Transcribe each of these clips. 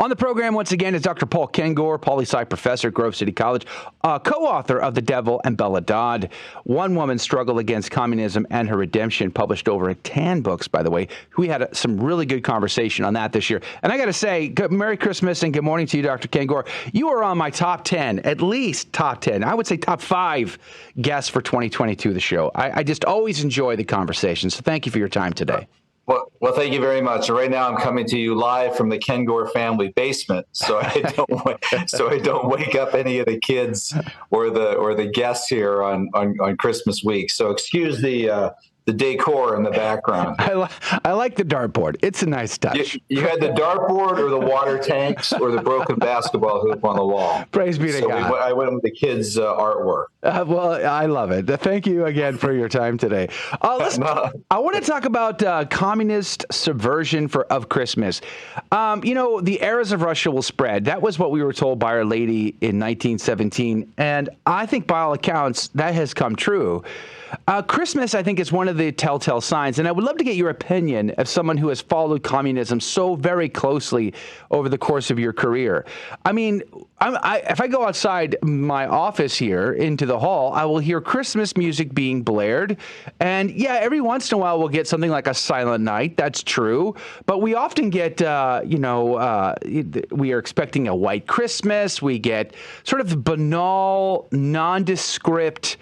On the program once again is Dr. Paul Kengor, poli-sci professor at Grove City College, co-author of The Devil and Bella Dodd, One Woman's Struggle Against Communism and Her Redemption, published over 10 books, by the way. We had some really good conversation on that this year. And I got to say, Merry Christmas and good morning to you, Dr. Kengor. You are on my top 10, at least top 10. I would say top 5 guests for 2022 of the show. I just always enjoy the conversation. So thank you for your time today. Well, thank you very much. Right now, I'm coming to you live from the Kengor family basement, so I don't wake up any of the kids or the guests here on Christmas week. So excuse the decor in the background. I like the dartboard. It's a nice touch. You had the dartboard or the water tanks or the broken basketball hoop on the wall. Praise be to God. I went with the kids' artwork. Well, I love it. Thank you again for your time today. I want to talk about communist subversion of Christmas. The eras of Russia will spread. That was what we were told by Our Lady in 1917. And I think by all accounts, that has come true. Christmas, I think, is one of the telltale signs, and I would love to get your opinion as someone who has followed communism so very closely over the course of your career. I mean, if I go outside my office here into the hall, I will hear Christmas music being blared, and yeah, every once in a while we'll get something like a Silent Night. That's true, but we often get, we are expecting a White Christmas. We get sort of banal, nondescript,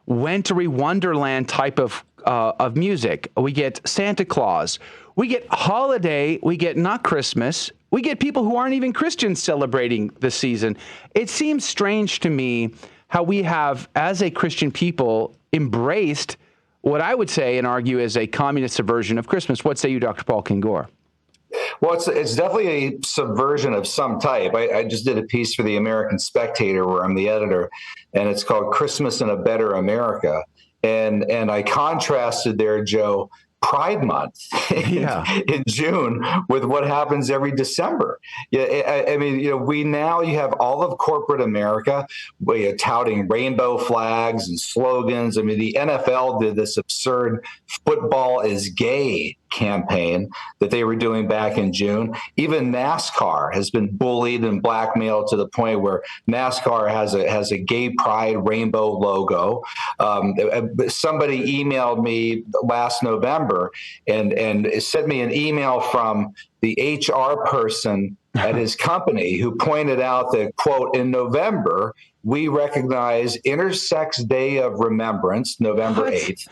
wintry wonderland type of music. We get Santa Claus. We get holiday. We get not Christmas. We get people who aren't even Christians celebrating the season. It seems strange to me how we have, as a Christian people, embraced what I would say and argue is a communist subversion of Christmas. What say you, Dr. Paul Kengor? Well, it's definitely a subversion of some type. I just did a piece for the American Spectator where I'm the editor, and it's called Christmas in a Better America. And I contrasted there, Joe, Pride Month in June with what happens every December. Yeah, I mean, you have all of corporate America touting rainbow flags and slogans. I mean, the NFL did this absurd "football is gay" campaign that they were doing back in June. Even NASCAR has been bullied and blackmailed to the point where NASCAR has a gay pride rainbow logo. Somebody emailed me last November and sent me an email from the HR person at his company who pointed out that, quote, in November, we recognize Intersex Day of Remembrance, November 8th.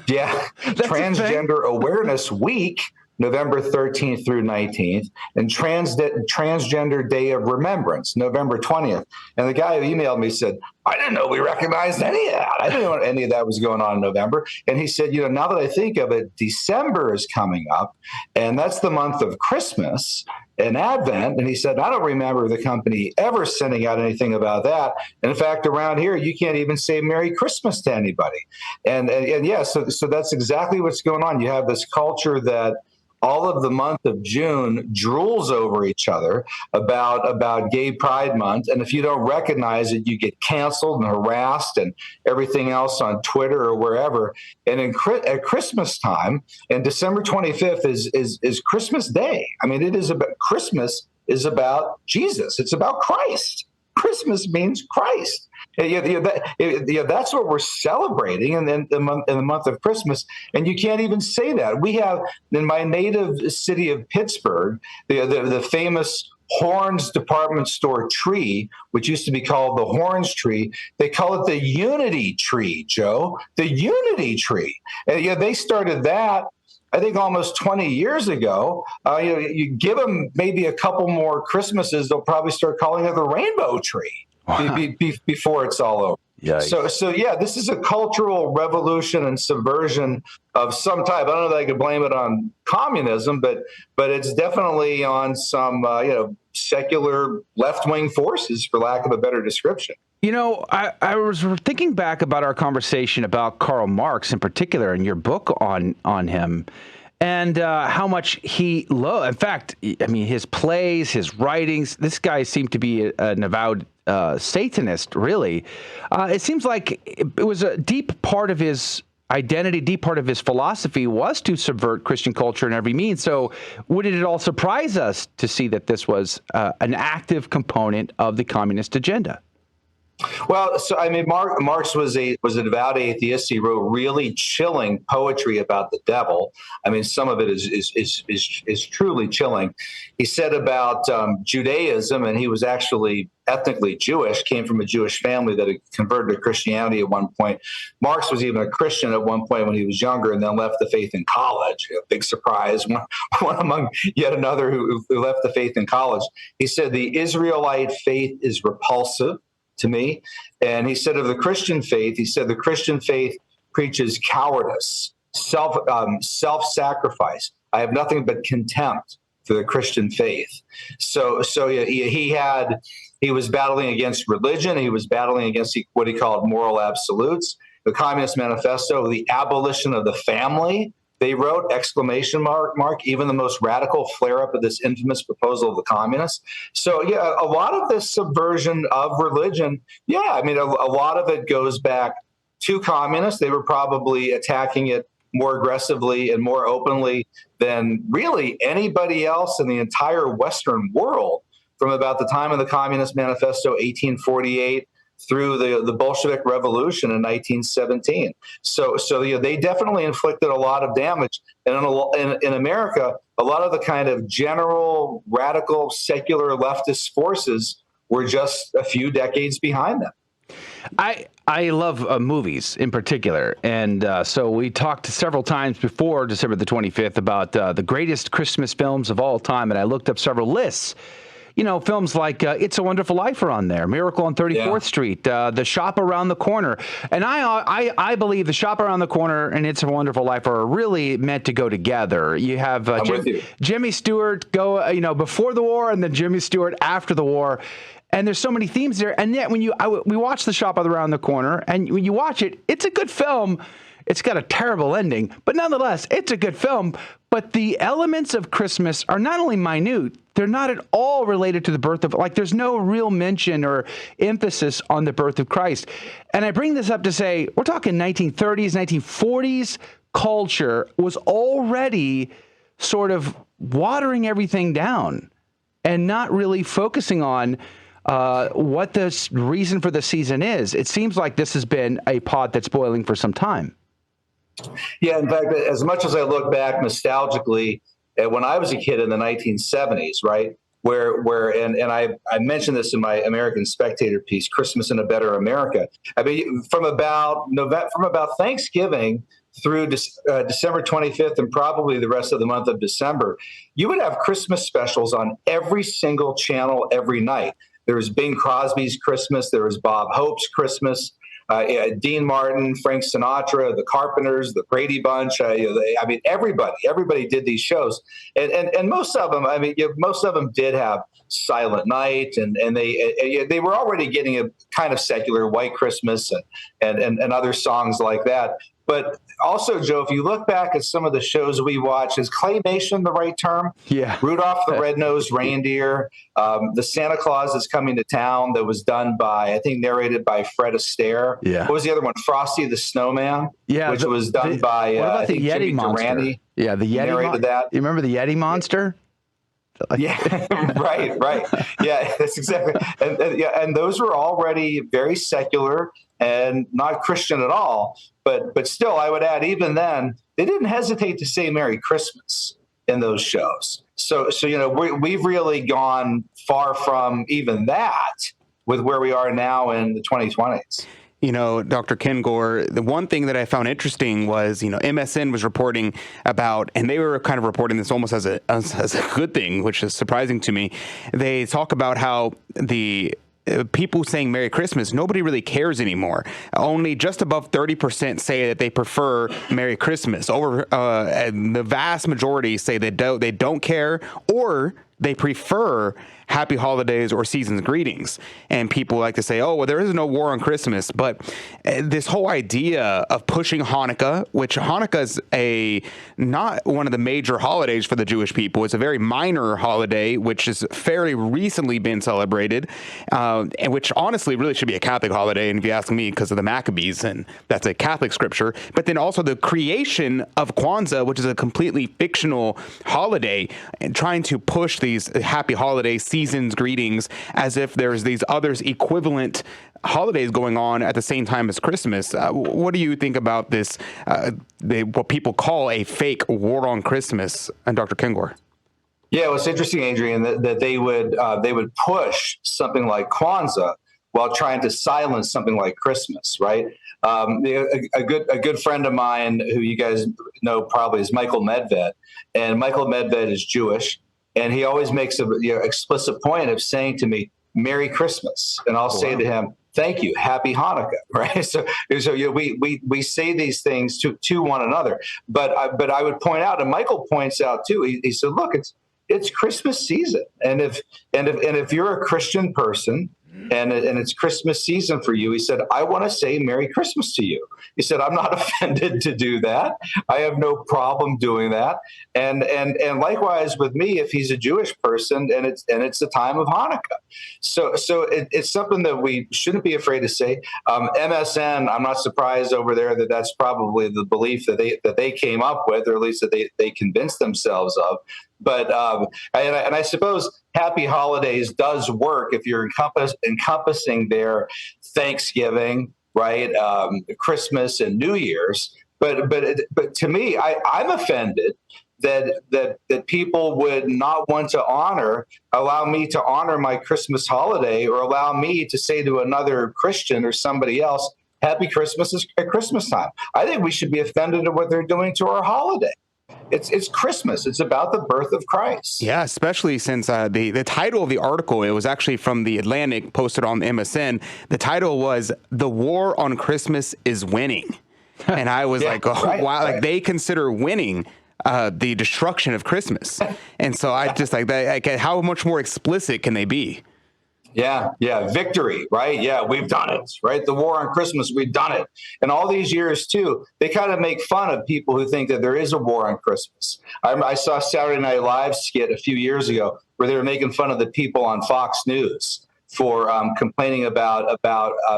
Yeah, Transgender Awareness Week, November 13th through 19th, and Transgender Day of Remembrance, November 20th. And the guy who emailed me said, I didn't know we recognized any of that. I didn't know any of that was going on in November. And he said, now that I think of it, December is coming up, and that's the month of Christmas and Advent. And he said, I don't remember the company ever sending out anything about that. And in fact, around here, you can't even say Merry Christmas to anybody. And yeah, so that's exactly what's going on. You have this culture that all of the month of June drools over each other about Gay Pride Month. And if you don't recognize it, you get canceled and harassed and everything else on Twitter or wherever. And at Christmas time, and December 25th is Christmas Day. I mean, Christmas is about Jesus. It's about Christ. Christmas means Christ. That's what we're celebrating in the month of Christmas, and you can't even say that. We have in my native city of Pittsburgh the famous Horns department store tree, which used to be called the Horns tree. They call it the Unity tree, Joe. The Unity tree, and they started that, I think, almost 20 years ago. You give them maybe a couple more Christmases, they'll probably start calling it the Rainbow Tree before it's all over. Yikes. So yeah, this is a cultural revolution and subversion of some type. I don't know that I could blame it on communism, but it's definitely on some secular left-wing forces, for lack of a better description. I was thinking back about our conversation about Karl Marx in particular, and your book on him, and how much he loved. In fact, I mean, his plays, his writings. This guy seemed to be an avowed Satanist, really. It seems like it was a deep part of his identity, deep part of his philosophy was to subvert Christian culture in every means. So wouldn't it all surprise us to see that this was an active component of the communist agenda? Well, so I mean, Marx was a devout atheist. He wrote really chilling poetry about the devil. I mean, some of it is truly chilling. He said about Judaism, and he was actually ethnically Jewish, came from a Jewish family that had converted to Christianity at one point. Marx was even a Christian at one point when he was younger, and then left the faith in college. A big surprise, one among yet another who left the faith in college. He said the Israelite faith is repulsive to me. And he said of the Christian faith, the Christian faith preaches cowardice, self-sacrifice. I have nothing but contempt for the Christian faith. So he was battling against religion. He was battling against what he called moral absolutes. The Communist Manifesto, the abolition of the family, they wrote, exclamation mark, even the most radical flare-up of this infamous proposal of the communists. So, yeah, a lot of this subversion of religion, I mean, a lot of it goes back to communists. They were probably attacking it more aggressively and more openly than really anybody else in the entire Western world from about the time of the Communist Manifesto, 1848, through the Bolshevik Revolution in 1917. So they definitely inflicted a lot of damage. And in America, a lot of the kind of general, radical, secular leftist forces were just a few decades behind them. I love movies in particular. And so we talked several times before December the 25th about the greatest Christmas films of all time. And I looked up several lists. You know, films like It's a Wonderful Life are on there, Miracle on 34th Street, The Shop Around the Corner. And I believe The Shop Around the Corner and It's a Wonderful Life are really meant to go together. You have Jimmy Stewart go, before the war, and then Jimmy Stewart after the war. And there's so many themes there. And yet when we watch The Shop Around the Corner, and when you watch it, it's a good film. It's got a terrible ending, but nonetheless, it's a good film. But the elements of Christmas are not only minute, they're not at all related to the birth of, there's no real mention or emphasis on the birth of Christ. And I bring this up to say, we're talking 1930s, 1940s culture was already sort of watering everything down and not really focusing on what the reason for the season is. It seems like this has been a pot that's boiling for some time. Yeah, in fact, as much as I look back nostalgically at when I was a kid in the 1970s, right, where I mentioned this in my American Spectator piece, Christmas in a Better America. I mean, from about Thanksgiving through December 25th and probably the rest of the month of December, you would have Christmas specials on every single channel every night. There was Bing Crosby's Christmas. There was Bob Hope's Christmas. Dean Martin, Frank Sinatra, the Carpenters, the Brady Bunch. Everybody did these shows, and most of them. Most of them did have Silent Night, and they were already getting a kind of secular White Christmas and other songs like that. But also, Joe, if you look back at some of the shows we watch, is claymation the right term? Yeah. Rudolph the Red-Nosed Reindeer, the Santa Claus Is Coming to Town, that was done by, I think, narrated by Fred Astaire. Yeah. What was the other one? Frosty the Snowman, which was done by what about I think the Yeti Jimmy Monster? Durante. Yeah, the Yeti narrated that. You remember the Yeti Monster? Yeah, right. Yeah, that's exactly. And those were already very secular and not Christian at all. But still, I would add, even then, they didn't hesitate to say Merry Christmas in those shows. So we've really gone far from even that with where we are now in the 2020s. Dr. Kengor, the one thing that I found interesting was, MSN was reporting about, and they were kind of reporting this almost as a good thing, which is surprising to me. They talk about how the people saying Merry Christmas, nobody really cares anymore. Only just above 30% say that they prefer Merry Christmas. And the vast majority say they don't care, or they prefer happy holidays or season's greetings. And people like to say, oh, well, there is no war on Christmas. But this whole idea of pushing Hanukkah, which Hanukkah is not one of the major holidays for the Jewish people. It's a very minor holiday, which has fairly recently been celebrated, and which honestly really should be a Catholic holiday. And if you ask me, because of the Maccabees, and that's a Catholic scripture. But then also the creation of Kwanzaa, which is a completely fictional holiday, and trying to push these happy holiday seasons greetings as if there's these others equivalent holidays going on at the same time as Christmas. What do you think about this, what people call a fake war on Christmas, and Dr. Kengor? Yeah, well, it's interesting, Adrian, that they would push something like Kwanzaa while trying to silence something like Christmas, right? A good friend of mine who you guys know probably is Michael Medved, and Michael Medved is Jewish, and he always makes a explicit point of saying to me, "Merry Christmas," and I'll say to him, "Thank you, Happy Hanukkah," right? So we say these things to one another, but I would point out, and Michael points out too. He said, "Look, it's Christmas season, and if you're a Christian person." And it's Christmas season for you. He said, I want to say Merry Christmas to you. He said, I'm not offended to do that. I have no problem doing that. And likewise with me, if he's a Jewish person and it's the time of Hanukkah. So it's something that we shouldn't be afraid to say. MSN, I'm not surprised over there that's probably the belief that they came up with, or at least that they convinced themselves of. But and I suppose Happy Holidays does work if you're encompassing their Thanksgiving, right, Christmas and New Year's. But to me, I'm offended that people would not want to allow me to honor my Christmas holiday, or allow me to say to another Christian or somebody else, Happy Christmas at Christmas time. I think we should be offended at what they're doing to our holiday. It's Christmas. It's about the birth of Christ. Yeah, especially since the title of the article, it was actually from The Atlantic, posted on MSN. The title was "The War on Christmas is Winning." And I was like, oh, right, wow, right. Like they consider winning the destruction of Christmas. And so I just like that. How much more explicit can they be? Yeah. Victory, right? Yeah, we've done it, right? The war on Christmas, we've done it. And all these years, too, they kind of make fun of people who think that there is a war on Christmas. I saw Saturday Night Live skit a few years ago where they were making fun of the people on Fox News for complaining about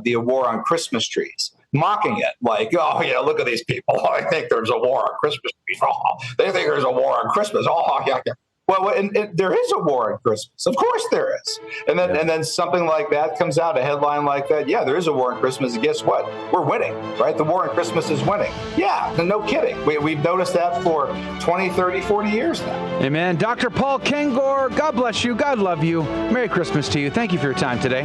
the war on Christmas trees. Mocking it, like, oh, yeah, look at these people. I think there's a war on Christmas trees. Oh, they think there's a war on Christmas. Oh, yeah. Well, and there is a war on Christmas. Of course there is. And then something like that comes out, a headline like that. Yeah, there is a war on Christmas. And guess what? We're winning, right? The war on Christmas is winning. Yeah, no kidding. We've noticed that for 20, 30, 40 years now. Amen. Dr. Paul Kengor, God bless you. God love you. Merry Christmas to you. Thank you for your time today.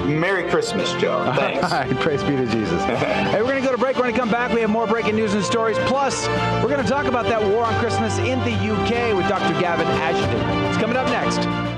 Merry Christmas, Joe. Thanks. All right, praise be to Jesus. Hey, we're going to go to break. When we come back, we have more breaking news and stories. Plus, we're going to talk about that war on Christmas in the UK with Dr. Gavin Ashton. It's coming up next.